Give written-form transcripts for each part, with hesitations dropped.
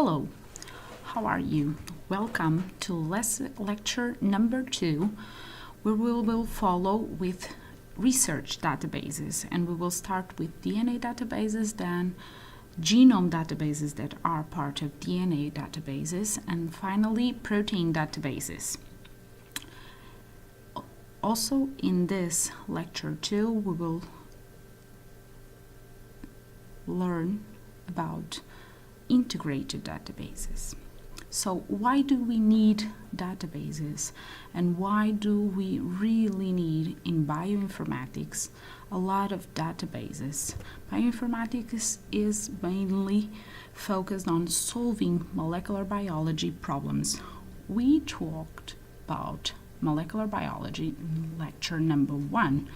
Hello, how are you? Welcome to lecture number 2, where we will follow with research databases, and we will start with DNA databases, then genome databases that are part of DNA databases, and finally protein databases. Also in this lecture 2, we will learn about integrated databases. So why do we need databases, and why do we really need in bioinformatics a lot of databases? Bioinformatics is mainly focused on solving molecular biology problems. We talked about molecular biology in lecture number 1.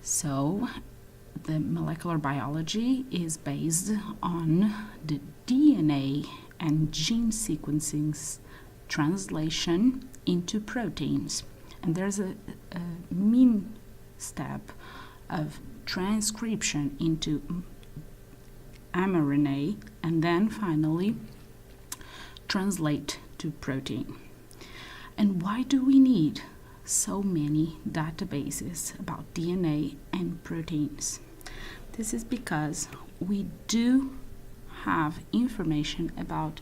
So the molecular biology is based on the DNA and gene sequencing's translation into proteins. And there's a mean step of transcription into mRNA, and then finally translate to protein. And why do we need so many databases about DNA and proteins? This is because we do have information about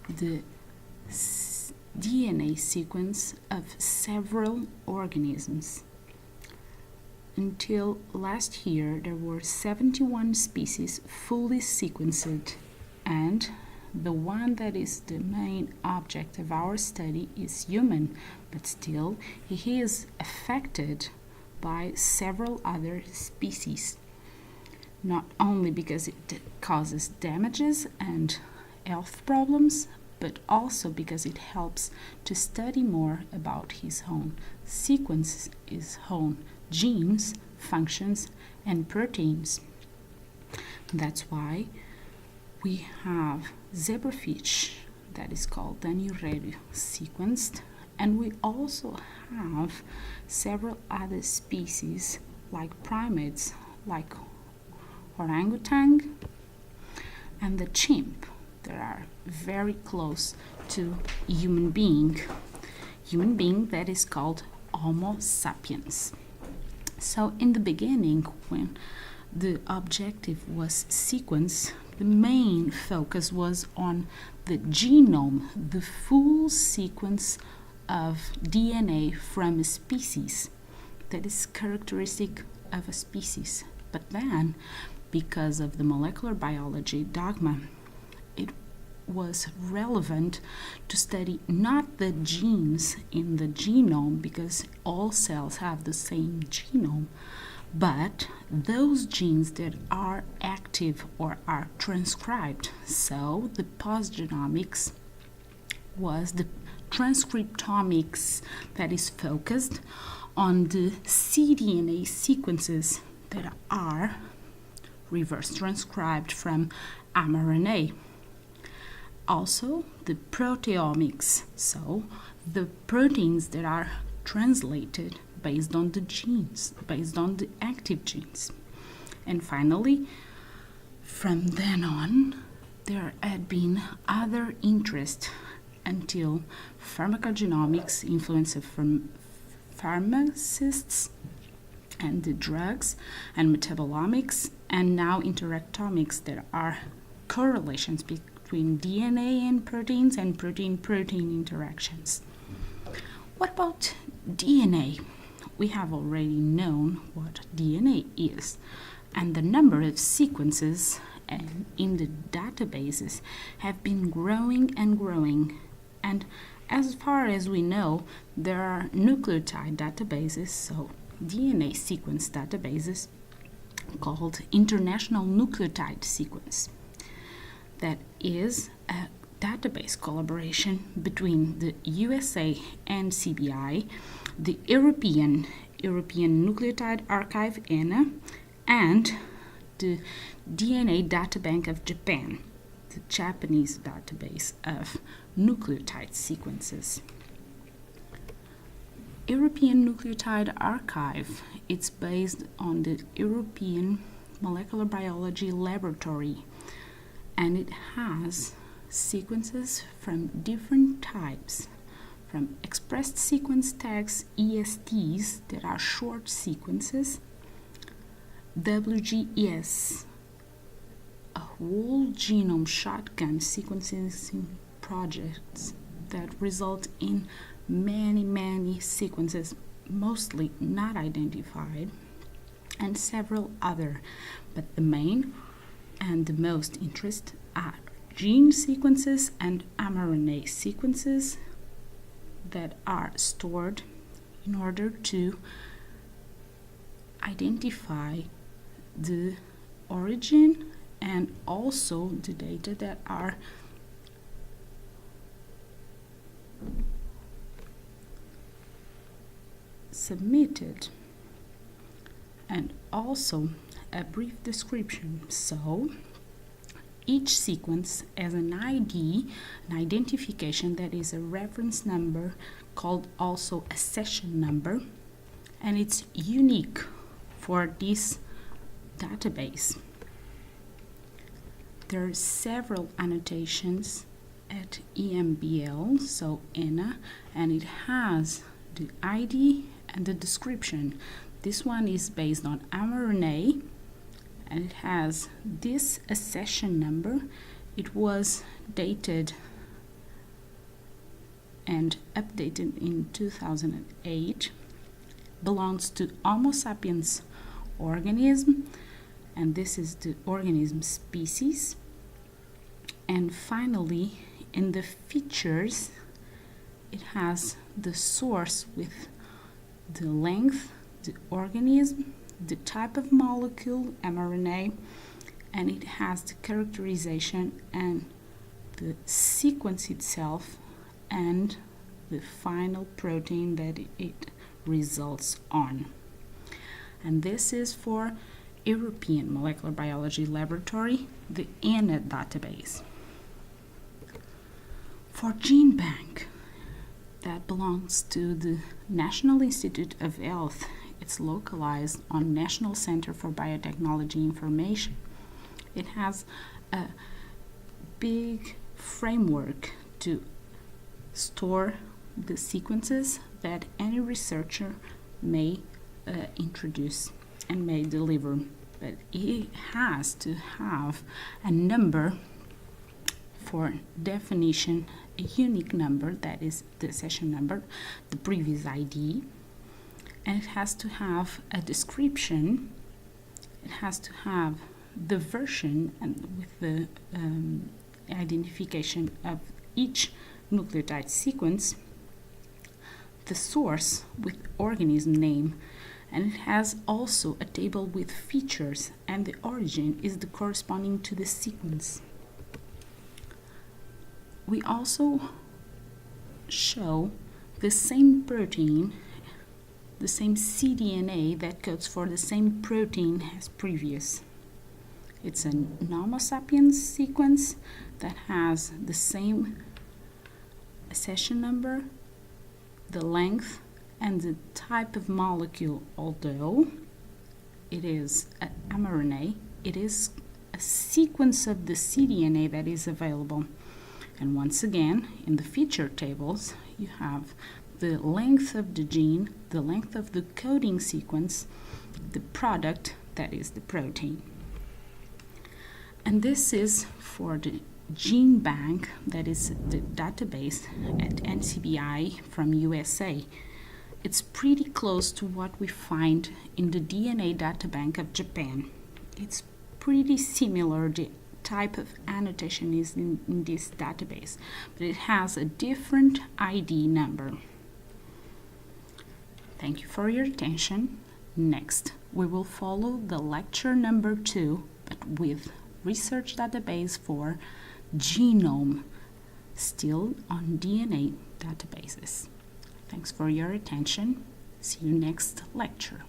the DNA sequence of several organisms. Until last year, there were 71 species fully sequenced, and the one that is the main object of our study is human, but still he is affected by several other species, not only because it causes damages and health problems, but also because it helps to study more about his own sequence, his own genes, functions, and proteins. That's why we have zebrafish that is called Daniel sequenced, and we also have several other species like primates, like orangutan and the chimp, that are very close to human being that is called Homo sapiens. So in the beginning, when the objective was sequence, the main focus was on the genome, the full sequence of DNA from a species that is characteristic of a species. But then, because of the molecular biology dogma, it was relevant to study not the genes in the genome, because all cells have the same genome, but those genes that are active or are transcribed. So the postgenomics was the transcriptomics that is focused on the cDNA sequences that are reverse transcribed from mRNA. Also the proteomics, so the proteins that are translated based on the genes, based on the active genes. And finally, from then on, there had been other interest until pharmacogenomics, influence of pharmacists and the drugs, and metabolomics, and now interactomics, that are correlations between DNA and protein-protein interactions. What about DNA? We have already known what DNA is, and the number of sequences in the databases have been growing and growing. And as far as we know, there are nucleotide databases, so DNA sequence databases, called International Nucleotide Sequence. That is a database collaboration between the USA and CBI, the European Nucleotide Archive ENA, and the DNA Databank of Japan, the Japanese database of nucleotide sequences. European Nucleotide Archive, it's based on the European Molecular Biology Laboratory, and it has sequences from different types, from expressed sequence tags, ESTs, that are short sequences, WGS, a whole genome shotgun sequencing projects that result in many sequences, mostly not identified, and several other, but the main and the most interest are gene sequences and mRNA sequences that are stored in order to identify the origin and also the data that are submitted, and also a brief description. So each sequence has an ID, an identification that is a reference number called also a session number, and it's unique for this database. There are several annotations at EMBL, so ENA, and it has the ID and the description. This one is based on mRNA, and it has this accession number. It was dated and updated in 2008, belongs to Homo sapiens organism, and this is the organism species. And finally, in the features, it has the source with the length, the organism, the type of molecule, mRNA, and it has the characterization and the sequence itself and the final protein that it results on. And this is for European Molecular Biology Laboratory, the ENA database. For GeneBank, that belongs to the National Institute of Health. It's localized on National Center for Biotechnology Information. It has a big framework to store the sequences that any researcher may introduce and may deliver. But it has to have a number for definition, a unique number, that is the session number, the previous ID, and it has to have a description. It has to have the version and with the identification of each nucleotide sequence, the source with organism name, and it has also a table with features, and the origin is the corresponding to the sequence. We also show the same protein, the same cDNA that codes for the same protein as previous. It's a Homo sapiens sequence that has the same accession number, the length, and the type of molecule. Although it is an mRNA, it is a sequence of the cDNA that is available. And once again, in the feature tables, you have the length of the gene, the length of the coding sequence, the product, that is the protein. And this is for the GeneBank, that is the database at NCBI from USA. It's pretty close to what we find in the DNA databank of Japan. It's pretty similar. The type of annotation is in this database, but it has a different ID number. Thank you for your attention. Next, we will follow the lecture number 2, but with research database for genome, still on DNA databases. Thanks for your attention. See you next lecture.